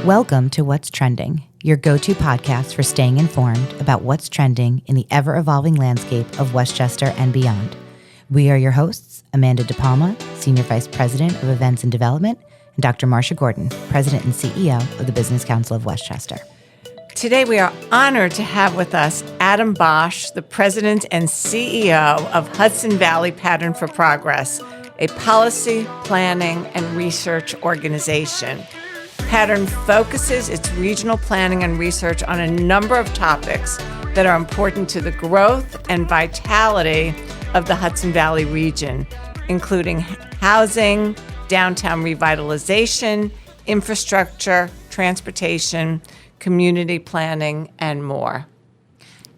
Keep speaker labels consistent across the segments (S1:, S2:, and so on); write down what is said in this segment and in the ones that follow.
S1: Welcome to What's Trending, your go-to podcast for staying informed about what's trending in the ever-evolving landscape of Westchester and beyond. We are your hosts, Amanda DePalma, Senior Vice President of Events and Development, and Dr. Marsha Gordon, President and CEO of the Business Council of Westchester.
S2: Today, we are honored to have with us Adam Bosch, the President and CEO of Hudson Valley Pattern for Progress, a policy, planning, and research organization. Pattern focuses its regional planning and research on a number of topics that are important to the growth and vitality of the Hudson Valley region, including housing, downtown revitalization, infrastructure, transportation, community planning, and more.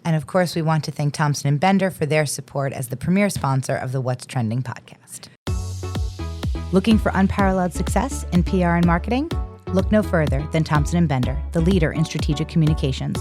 S1: And of course, we want to thank Thompson & Bender for their support as the premier sponsor of the What's Trending podcast. Looking for unparalleled success in PR and marketing? Look no further than Thompson & Bender, the leader in strategic communications.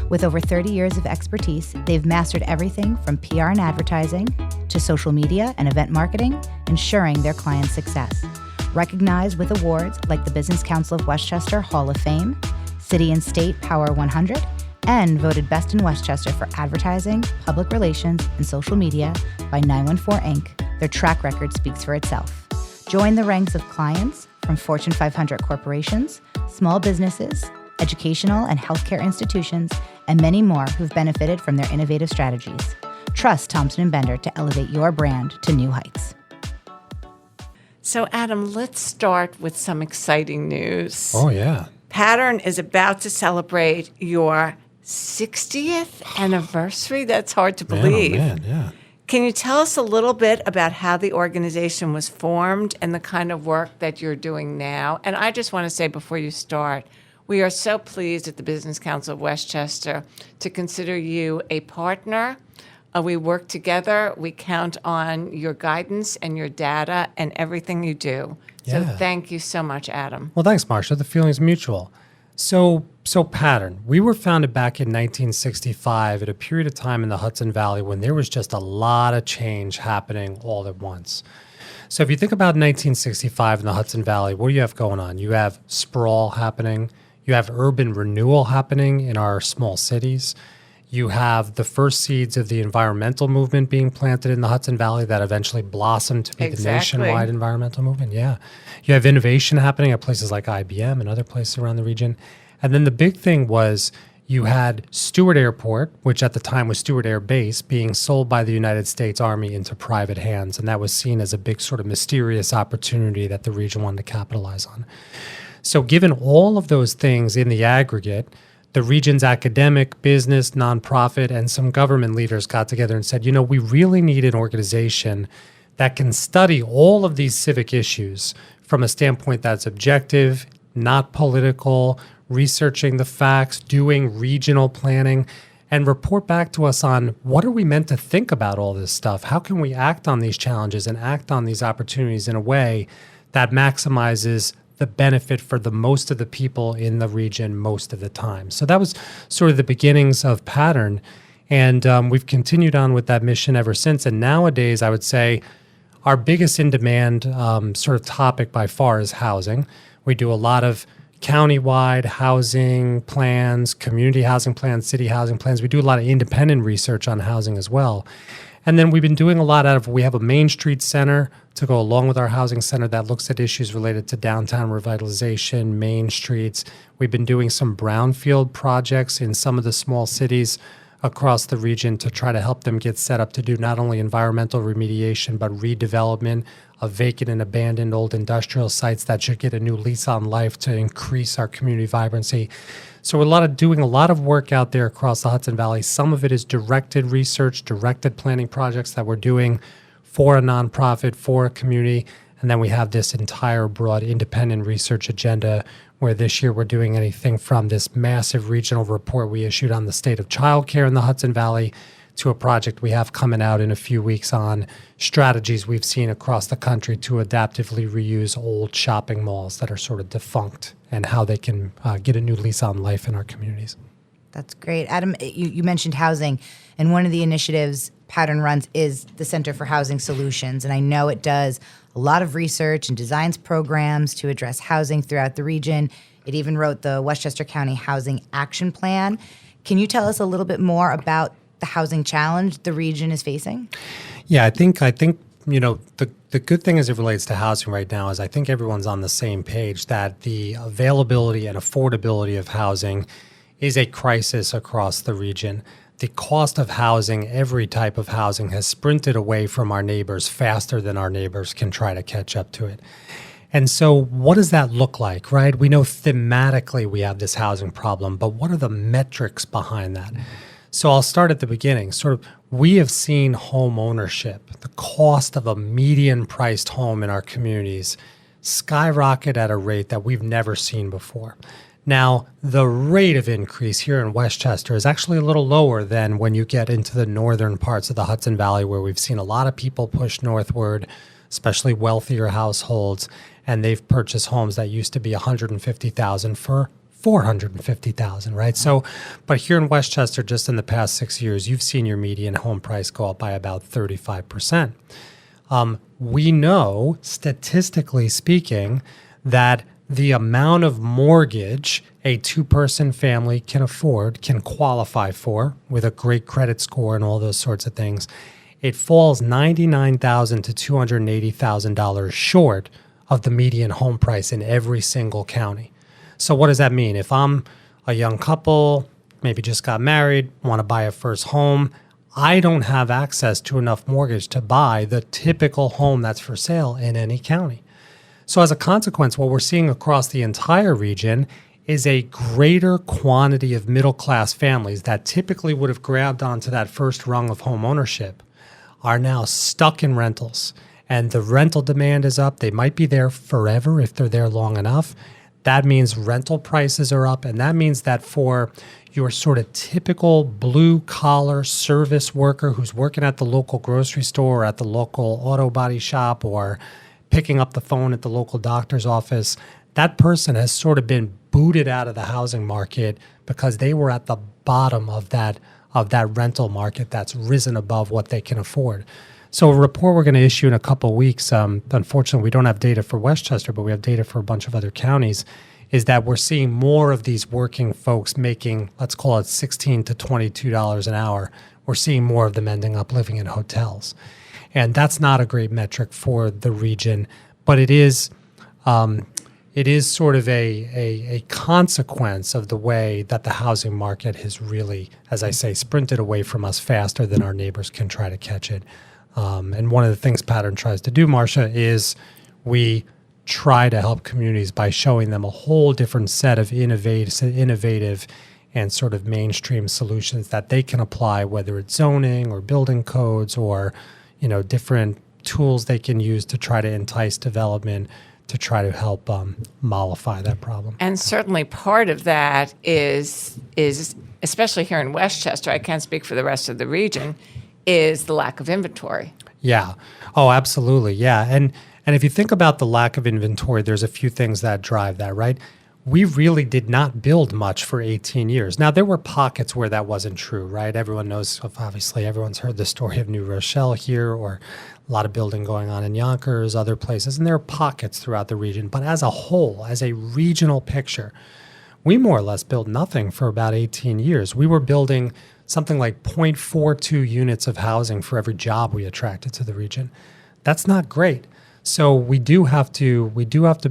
S1: With over 30 years of expertise, they've mastered everything from PR and advertising to social media and event marketing, ensuring their clients' success. Recognized with awards like the Business Council of Westchester Hall of Fame, City and State Power 100, and voted Best in Westchester for advertising, public relations, and social media by 914 Inc., their track record speaks for itself. Join the ranks of clients from Fortune 500 corporations, small businesses, educational and healthcare institutions, and many more who've benefited from their innovative strategies. Trust Thompson & Bender to elevate your brand to new heights.
S2: So, Adam, let's start with some exciting news.
S3: Oh, yeah.
S2: Pattern is about to celebrate your 60th anniversary. That's hard to believe.
S3: Man, yeah.
S2: Can you tell us a little bit about how the organization was formed and the kind of work that you're doing now? And I just want to say before you start, we are so pleased at the Business Council of Westchester to consider you a partner. We work together. We count on your guidance and your data and everything you do. So thank you so much, Adam.
S3: Well, thanks, Marsha. The feeling's mutual. So Pattern, we were founded back in 1965 at a period of time in the Hudson Valley when there was just a lot of change happening all at once. So if you think about 1965 in the Hudson Valley, what do you have going on? You have sprawl happening. You have urban renewal happening in our small cities. You have the first seeds of the environmental movement being planted in the Hudson Valley that eventually blossomed to be the nationwide environmental movement. Yeah. You have innovation happening at places like IBM and other places around the region. And then the big thing was you had Stewart Airport, which at the time was Stewart Air Base, being sold by the United States Army into private hands. And that was seen as a big sort of mysterious opportunity that the region wanted to capitalize on. So given all of those things in the aggregate, the region's academic, business, nonprofit, and some government leaders got together and said, we really need an organization that can study all of these civic issues from a standpoint that's objective, not political, researching the facts, doing regional planning, and report back to us on what are we meant to think about all this stuff? How can we act on these challenges and act on these opportunities in a way that maximizes the benefit for the most of the people in the region most of the time? So that was sort of the beginnings of Pattern. And we've continued on with that mission ever since. And nowadays, I would say our biggest in-demand sort of topic by far is housing. We do a lot of countywide housing plans, community housing plans, city housing plans. We do a lot of independent research on housing as well. And then we've been doing a lot we have a Main Street Center to go along with our housing center that looks at issues related to downtown revitalization, main streets. We've been doing some brownfield projects in some of the small cities across the region to try to help them get set up to do not only environmental remediation, but redevelopment of vacant and abandoned old industrial sites that should get a new lease on life to increase our community vibrancy. So we're doing a lot of work out there across the Hudson Valley. Some of it is directed research, directed planning projects that we're doing for a nonprofit, for a community. And then we have this entire broad independent research agenda where this year we're doing anything from this massive regional report we issued on the state of childcare in the Hudson Valley to a project we have coming out in a few weeks on strategies we've seen across the country to adaptively reuse old shopping malls that are sort of defunct and how they can get a new lease on life in our communities.
S1: That's great. Adam, you mentioned housing, and one of the initiatives Pattern runs is the Center for Housing Solutions, and I know it does a lot of research and designs programs to address housing throughout the region. It even wrote the Westchester County Housing Action Plan. Can you tell us a little bit more about the housing challenge the region is facing?
S3: Yeah, I think the good thing as it relates to housing right now is I think everyone's on the same page that the availability and affordability of housing is a crisis across the region. The cost of housing, every type of housing, has sprinted away from our neighbors faster than our neighbors can try to catch up to it. And so what does that look like, right? We know thematically we have this housing problem, but what are the metrics behind that? So I'll start at the beginning. We have seen home ownership, the cost of a median priced home in our communities, skyrocket at a rate that we've never seen before. Now, the rate of increase here in Westchester is actually a little lower than when you get into the northern parts of the Hudson Valley, where we've seen a lot of people push northward, especially wealthier households, and they've purchased homes that used to be $150,000 for $450,000, right? So, but here in Westchester, just in the past 6 years, you've seen your median home price go up by about 35%. We know, statistically speaking, that the amount of mortgage a two-person family can afford, can qualify for, with a great credit score and all those sorts of things, it falls $99,000 to $280,000 short of the median home price in every single county. So what does that mean? If I'm a young couple, maybe just got married, want to buy a first home, I don't have access to enough mortgage to buy the typical home that's for sale in any county. So as a consequence, what we're seeing across the entire region is a greater quantity of middle-class families that typically would have grabbed onto that first rung of home ownership are now stuck in rentals. And the rental demand is up. They might be there forever if they're there long enough. That means rental prices are up. And that means that for your sort of typical blue-collar service worker who's working at the local grocery store or at the local auto body shop or picking up the phone at the local doctor's office, that person has sort of been booted out of the housing market because they were at the bottom of that rental market that's risen above what they can afford. So a report we're going to issue in a couple of weeks, unfortunately we don't have data for Westchester, but we have data for a bunch of other counties, is that we're seeing more of these working folks making, let's call it $16 to $22 an hour. We're seeing more of them ending up living in hotels. And that's not a great metric for the region, but it is sort of a consequence of the way that the housing market has really, as I say, sprinted away from us faster than our neighbors can try to catch it. And one of the things Pattern tries to do, Marsha, is we try to help communities by showing them a whole different set of innovative and sort of mainstream solutions that they can apply, whether it's zoning or building codes or different tools they can use to try to entice development to try to help mollify that problem.
S2: And certainly part of that is especially here in Westchester, I can't speak for the rest of the region, is the lack of inventory.
S3: Yeah. Oh, absolutely. Yeah. And if you think about the lack of inventory, there's a few things that drive that, right? We really did not build much for 18 years. Now, there were pockets where that wasn't true, right? Everyone knows, obviously, everyone's heard the story of New Rochelle here, or a lot of building going on in Yonkers, other places, and there are pockets throughout the region. But as a whole, as a regional picture, we more or less built nothing for about 18 years. We were building something like 0.42 units of housing for every job we attracted to the region. That's not great. So we do have to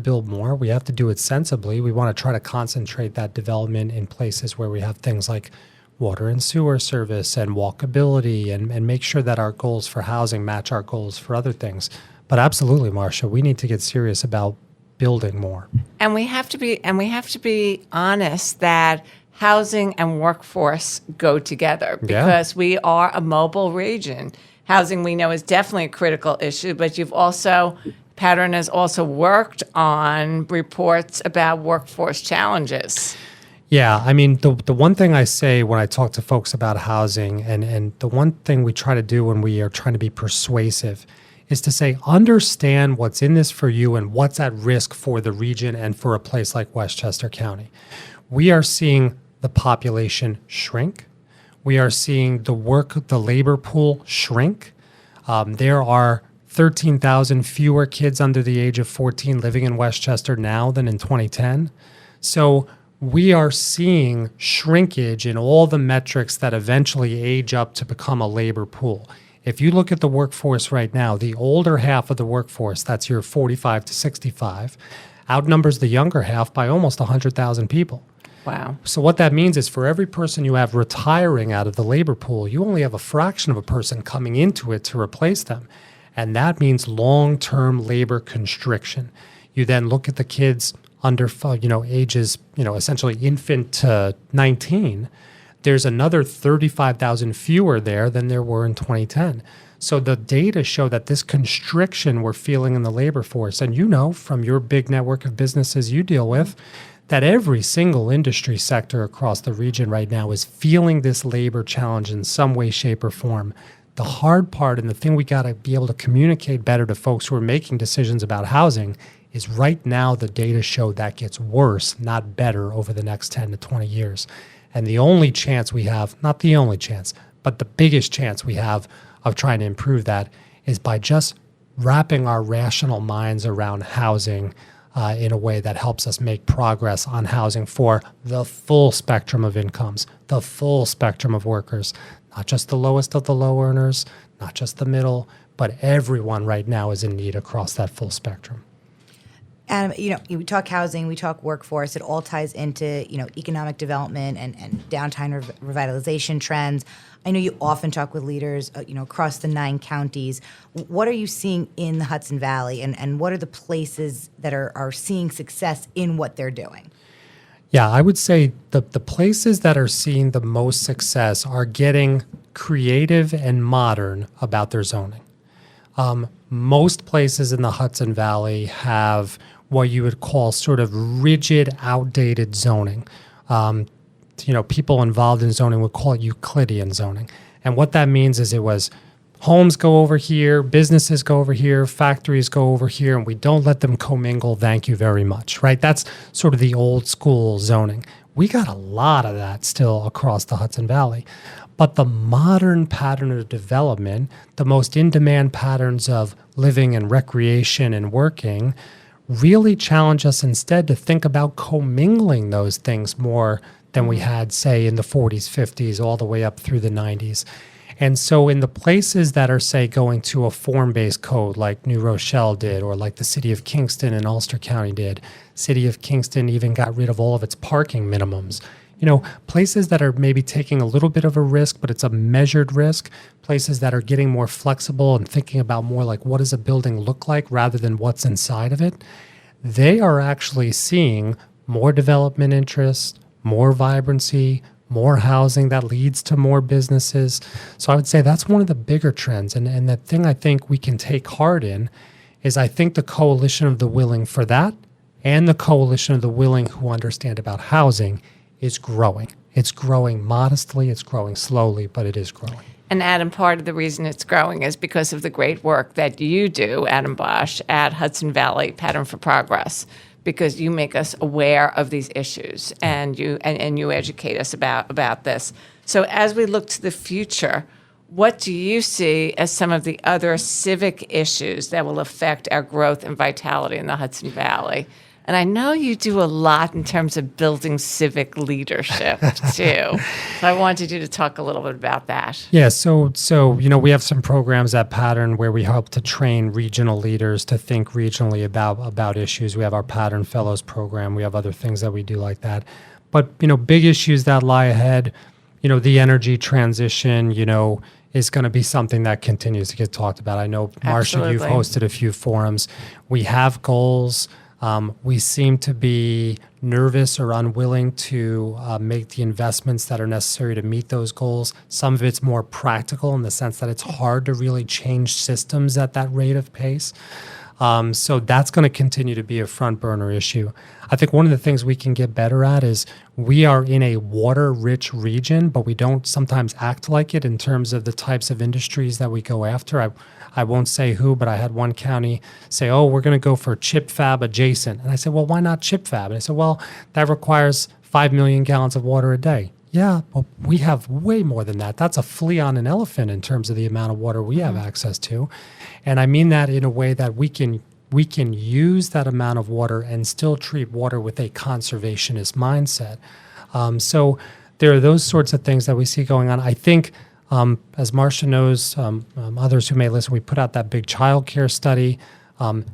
S3: build more. We have to do it sensibly. We want to try to concentrate that development in places where we have things like water and sewer service and walkability and make sure that our goals for housing match our goals for other things. But absolutely, Marsha, we need to get serious about building more.
S2: And we have to be honest that housing and workforce go together because we are a mobile region. Housing, we know, is definitely a critical issue, but Pattern has also worked on reports about workforce challenges.
S3: Yeah, I mean, the one thing I say when I talk to folks about housing, and the one thing we try to do when we are trying to be persuasive, is to say, understand what's in this for you and what's at risk for the region and for a place like Westchester County. We are seeing the population shrink. We are seeing the labor pool shrink. There are 13,000 fewer kids under the age of 14 living in Westchester now than in 2010. So we are seeing shrinkage in all the metrics that eventually age up to become a labor pool. If you look at the workforce right now, the older half of the workforce, that's your 45 to 65, outnumbers the younger half by almost 100,000 people.
S2: Wow.
S3: So what that means is for every person you have retiring out of the labor pool, you only have a fraction of a person coming into it to replace them. And that means long-term labor constriction. You then look at the kids under, ages, essentially infant to 19. There's another 35,000 fewer there than there were in 2010. So the data show that this constriction we're feeling in the labor force, and from your big network of businesses you deal with, that every single industry sector across the region right now is feeling this labor challenge in some way, shape, or form. The hard part and the thing we got to be able to communicate better to folks who are making decisions about housing is right now the data show that gets worse, not better, over the next 10 to 20 years. And the only chance we have, not the only chance, but the biggest chance we have of trying to improve that is by just wrapping our rational minds around housing in a way that helps us make progress on housing for the full spectrum of incomes, the full spectrum of workers, not just the lowest of the low earners, not just the middle, but everyone right now is in need across that full spectrum.
S1: Adam, we talk housing, we talk workforce. It all ties into, economic development and downtown revitalization trends. I know you often talk with leaders, across the 9 counties. What are you seeing in the Hudson Valley, and what are the places that are seeing success in what they're doing?
S3: Yeah, I would say the places that are seeing the most success are getting creative and modern about their zoning. Most places in the Hudson Valley have what you would call sort of rigid, outdated zoning. People involved in zoning would call it Euclidean zoning. And what that means is it was homes go over here, businesses go over here, factories go over here, and we don't let them commingle, thank you very much, right? That's sort of the old school zoning. We got a lot of that still across the Hudson Valley. But the modern pattern of development, the most in-demand patterns of living and recreation and working, really challenge us instead to think about commingling those things more than we had, say, in the 40s, 50s, all the way up through the 90s. And so in the places that are, say, going to a form-based code like New Rochelle did, or like the city of Kingston and Ulster County did, city of Kingston even got rid of all of its parking minimums. Places that are maybe taking a little bit of a risk, but it's a measured risk, places that are getting more flexible and thinking about more like what does a building look like rather than what's inside of it, they are actually seeing more development interest, more vibrancy, more housing that leads to more businesses. So I would say that's one of the bigger trends. And the thing I think we can take heart in is I think the coalition of the willing for that and the coalition of the willing who understand about housing is growing. It's growing modestly, it's growing slowly, but it is growing.
S2: And Adam, part of the reason it's growing is because of the great work that you do, Adam Bosch, at Hudson Valley Pattern for Progress, because you make us aware of these issues and you educate us about this. So as we look to the future, what do you see as some of the other civic issues that will affect our growth and vitality in the Hudson Valley? And I know you do a lot in terms of building civic leadership too. So I wanted you to talk a little bit about that.
S3: Yeah, so we have some programs at Pattern where we help to train regional leaders to think regionally about issues. We have our Pattern Fellows program. We have other things that we do like that. But big issues that lie ahead, the energy transition, is going to be something that continues to get talked about. I know, Marsha, you've hosted a few forums. We have goals. We seem to be nervous or unwilling to make the investments that are necessary to meet those goals. Some of it's more practical in the sense that it's hard to really change systems at that rate of pace. So that's going to continue to be a front burner issue. I think one of the things we can get better at is we are in a water-rich region, but we don't sometimes act like it in terms of the types of industries that we go after. I won't say who, but I had one county say, oh, we're going to go for chip fab adjacent. And I said, well, why not chip fab? And I said, well, that requires 5 million gallons of water a day. Yeah, well, we have way more than that. That's a flea on an elephant in terms of the amount of water we have access to. And I mean that in a way that we can use that amount of water and still treat water with a conservationist mindset. So there are those sorts of things that we see going on. I think, as Marsha knows, others who may listen, we put out that big child care study.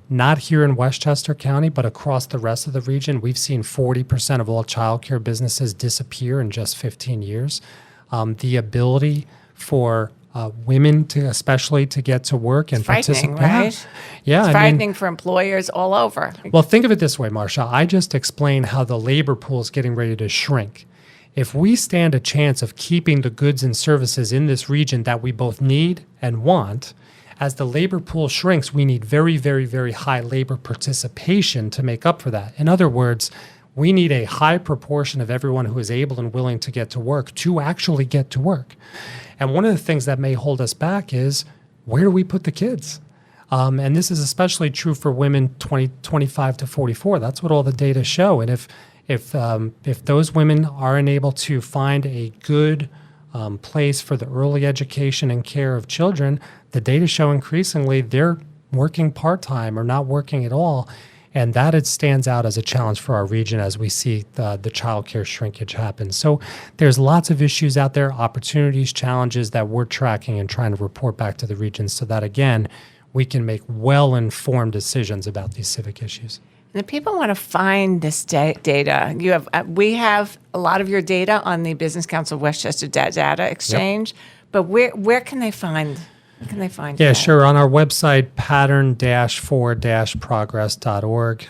S3: Not here in Westchester County, but across the rest of the region, we've seen 40% of all childcare businesses disappear in just 15 years. The ability for women especially to get to work and
S2: frightening,
S3: participate.
S2: right?
S3: Yeah,
S2: It's frightening for employers all over.
S3: Well, think of it this way, Marsha. I just explained how the labor pool is getting ready to shrink. If we stand a chance of keeping the goods and services in this region that we both need and want, as the labor pool shrinks, we need very, very, very high labor participation to make up for that. In other words, we need a high proportion of everyone who is able and willing to get to work to actually get to work. And one of the things that may hold us back is, where do we put the kids? And this is especially true for women 25 to 44. That's what all the data show. And if those women aren't able to find a good place for the early education and care of children, the data show increasingly they're working part-time or not working at all. And that it stands out as a challenge for our region as we see the child care shrinkage happen. So there's lots of issues out there, opportunities, challenges that we're tracking and trying to report back to the region so that, again, we can make well-informed decisions about these civic issues.
S2: And if people want to find this data, we have a lot of your data on the Business Council of Westchester Data Exchange, but where can they find? Where can they find?
S3: Yeah,
S2: that?
S3: sure. On our website, pattern-for-progress.org,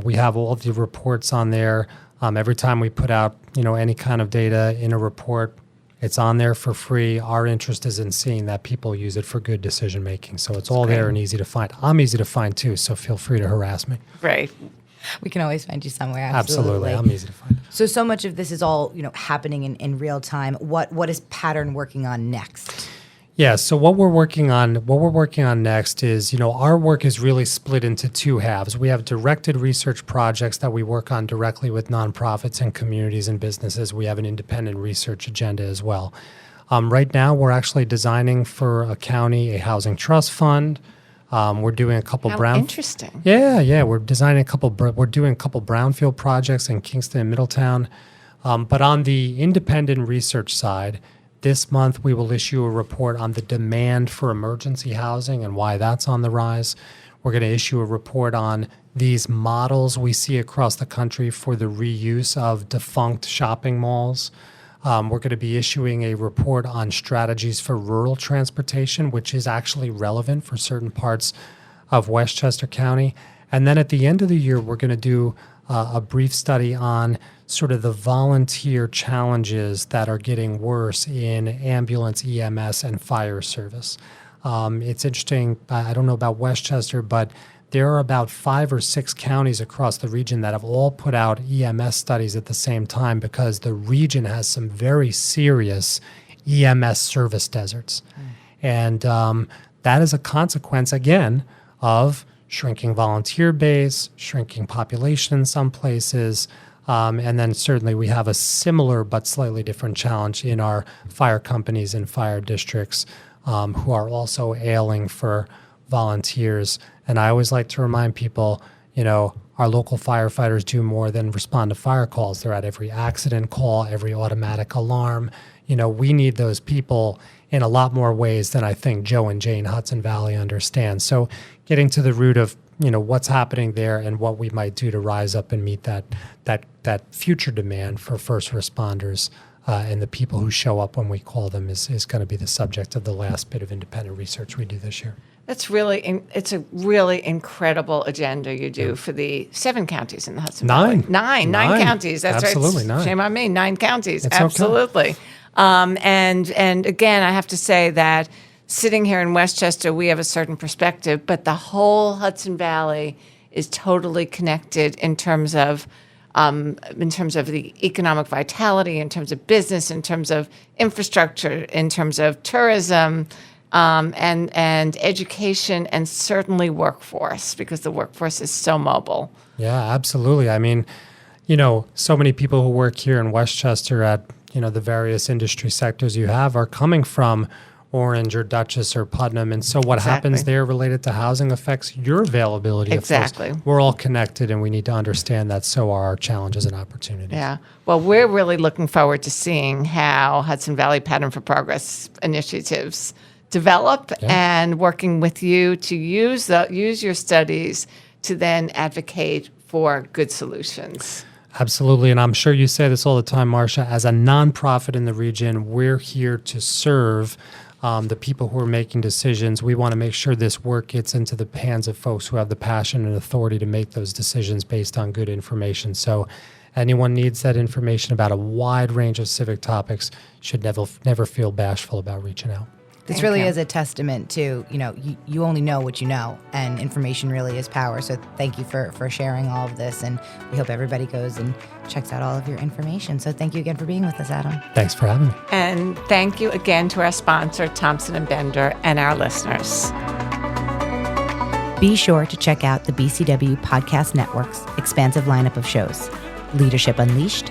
S3: we have all the reports on there. Every time we put out, any kind of data in a report, it's on there for free. Our interest is in seeing that people use it for good decision making. So it's all there and easy to find. I'm easy to find too, so feel free to harass me.
S2: Right.
S1: We can always find you somewhere.
S3: Absolutely. I'm easy to find.
S1: So much of this is all happening in real time. What is Pattern working on next?
S3: Yeah, so what we're working on next is, our work is really split into two halves. We have directed research projects that we work on directly with nonprofits and communities and businesses. We have an independent research agenda as well. Right now, we're actually designing for a county a housing trust fund. We're doing a couple
S2: interesting.
S3: Yeah, we're doing a couple brownfield projects in Kingston and Middletown. But on the independent research side, this month, we will issue a report on the demand for emergency housing and why that's on the rise. We're going to issue a report on these models we see across the country for the reuse of defunct shopping malls. We're going to be issuing a report on strategies for rural transportation, which is actually relevant for certain parts of Westchester County. And then at the end of the year, we're going to do a brief study on sort of the volunteer challenges that are getting worse in ambulance, EMS, and fire service. It's interesting, I don't know about Westchester, but there are about 5 or 6 counties across the region that have all put out EMS studies at the same time because the region has some very serious EMS service deserts. And that is a consequence, again, of shrinking volunteer base, shrinking population in some places, and then certainly we have a similar but slightly different challenge in our fire companies and fire districts who are also ailing for volunteers. And I always like to remind people, our local firefighters do more than respond to fire calls. They're at every accident call, every automatic alarm. We need those people in a lot more ways than I think Joe and Jane Hudson Valley understand. So getting to the root of what's happening there and what we might do to rise up and meet that future demand for first responders and the people who show up when we call them is going to be the subject of the last bit of independent research we do this year.
S2: It's a really incredible agenda you do for the 7 counties in the Hudson Valley. Nine counties. That's
S3: absolutely,
S2: right.
S3: 9.
S2: Shame on me. 9 counties.
S3: It's
S2: absolutely.
S3: Okay.
S2: And again, I have to say that sitting here in Westchester, we have a certain perspective, but the whole Hudson Valley is totally connected in terms of the economic vitality, in terms of business, in terms of infrastructure, in terms of tourism, and education, and certainly workforce, because the workforce is so mobile.
S3: Yeah, absolutely. I mean, so many people who work here in Westchester at the various industry sectors you have are coming from Orange or Dutchess or Putnam. And so what happens there related to housing affects your availability of folks. We're all connected, and we need to understand that so are our challenges and opportunities.
S2: Yeah. Well, we're really looking forward to seeing how Hudson Valley Pattern for Progress initiatives develop and working with you to use your studies to then advocate for good solutions.
S3: Absolutely. And I'm sure you say this all the time, Marsha. As a nonprofit in the region, we're here to serve the people who are making decisions. We want to make sure this work gets into the hands of folks who have the passion and authority to make those decisions based on good information. So anyone needs that information about a wide range of civic topics should never feel bashful about reaching out.
S1: This really is a testament to, you only know what you know, and information really is power. So thank you for sharing all of this, and we hope everybody goes and checks out all of your information. So thank you again for being with us, Adam.
S3: Thanks for having me.
S2: And thank you again to our sponsor, Thompson & Bender, and our listeners.
S1: Be sure to check out the BCW Podcast Network's expansive lineup of shows: Leadership Unleashed,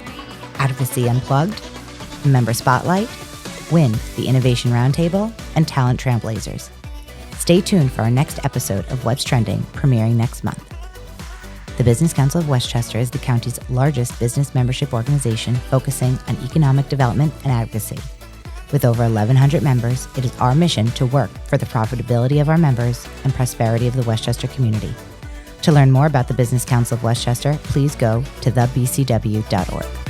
S1: Advocacy Unplugged, Member Spotlight, WIN, the Innovation Roundtable, and Talent Trailblazers. Stay tuned for our next episode of What's Trending, premiering next month. The Business Council of Westchester is the county's largest business membership organization focusing on economic development and advocacy. With over 1,100 members, it is our mission to work for the profitability of our members and prosperity of the Westchester community. To learn more about the Business Council of Westchester, please go to thebcw.org.